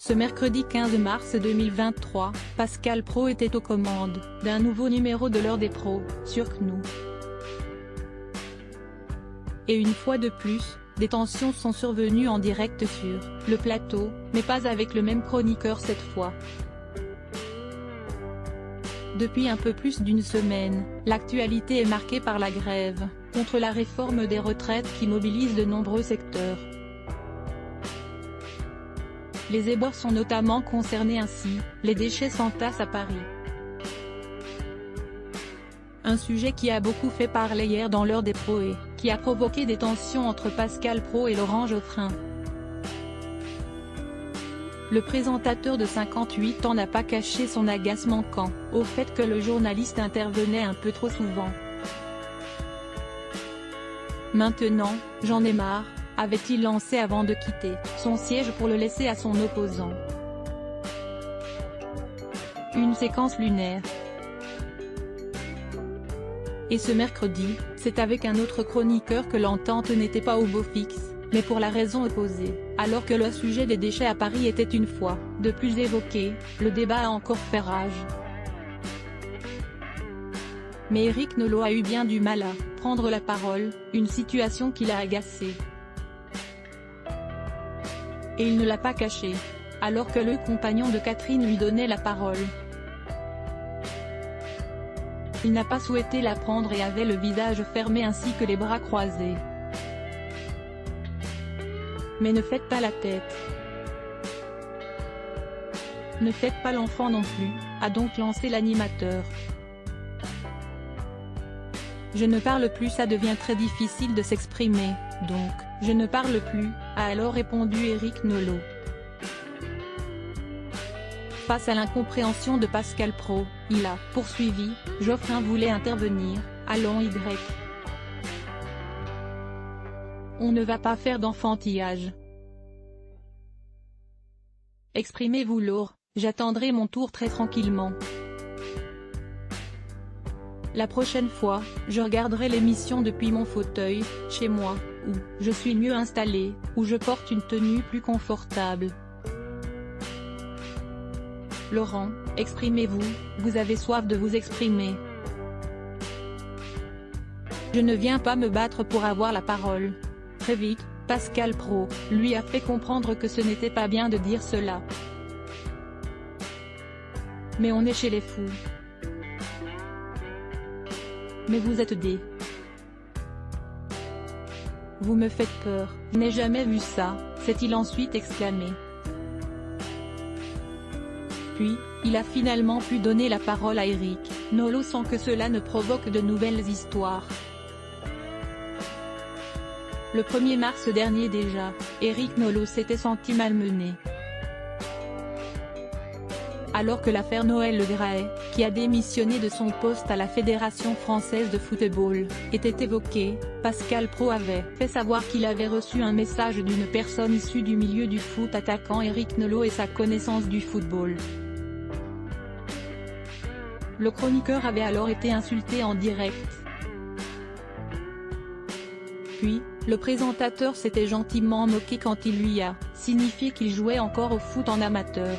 Ce mercredi 15 mars 2023, Pascal Praud était aux commandes d'un nouveau numéro de l'heure des pros, sur CNOO. Et une fois de plus, des tensions sont survenues en direct sur le plateau, mais pas avec le même chroniqueur cette fois. Depuis un peu plus d'une semaine, l'actualité est marquée par la grève contre la réforme des retraites qui mobilise de nombreux secteurs. Les éboueurs sont notamment concernés ainsi, les déchets s'entassent à Paris. Un sujet qui a beaucoup fait parler hier dans l'heure des pros et qui a provoqué des tensions entre Pascal Praud et Laurent Geoffrin. Le présentateur de 58 ans n'a pas caché son agacement quant au fait que le journaliste intervenait un peu trop souvent. Maintenant, j'en ai marre, avait-il lancé avant de quitter son siège pour le laisser à son opposant. Une séquence lunaire. Et ce mercredi, c'est avec un autre chroniqueur que l'entente n'était pas au beau fixe, mais pour la raison opposée. Alors que le sujet des déchets à Paris était une fois de plus évoqué, le débat a encore fait rage. Mais Éric Nolot a eu bien du mal à prendre la parole, une situation qui l'a agacé. Et il ne l'a pas caché, alors que le compagnon de Catherine lui donnait la parole. Il n'a pas souhaité la prendre et avait le visage fermé ainsi que les bras croisés. Mais ne faites pas la tête. Ne faites pas l'enfant non plus, a donc lancé l'animateur. Je ne parle plus, ça devient très difficile de s'exprimer, donc, je ne parle plus, a alors répondu Éric Nolot. Face à l'incompréhension de Pascal Praud, il a poursuivi, Geoffrin voulait intervenir, allons y. On ne va pas faire d'enfantillage. Exprimez-vous Laure, j'attendrai mon tour très tranquillement. La prochaine fois, je regarderai l'émission depuis mon fauteuil, chez moi, où je suis mieux installé, où je porte une tenue plus confortable. Laurent, exprimez-vous, vous avez soif de vous exprimer. Je ne viens pas me battre pour avoir la parole. Très vite, Pascal Praud lui a fait comprendre que ce n'était pas bien de dire cela. Mais on est chez les fous. Mais vous êtes des... Vous me faites peur, je n'ai jamais vu ça, s'est-il ensuite exclamé. Puis, il a finalement pu donner la parole à Éric Nolot sans que cela ne provoque de nouvelles histoires. Le 1er mars dernier déjà, Éric Nolot s'était senti malmené. Alors que l'affaire Noël Le Graët, qui a démissionné de son poste à la Fédération française de football, était évoquée, Pascal Praud avait fait savoir qu'il avait reçu un message d'une personne issue du milieu du foot attaquant Éric Nolot et sa connaissance du football. Le chroniqueur avait alors été insulté en direct. Puis, le présentateur s'était gentiment moqué quand il lui a signifié qu'il jouait encore au foot en amateur.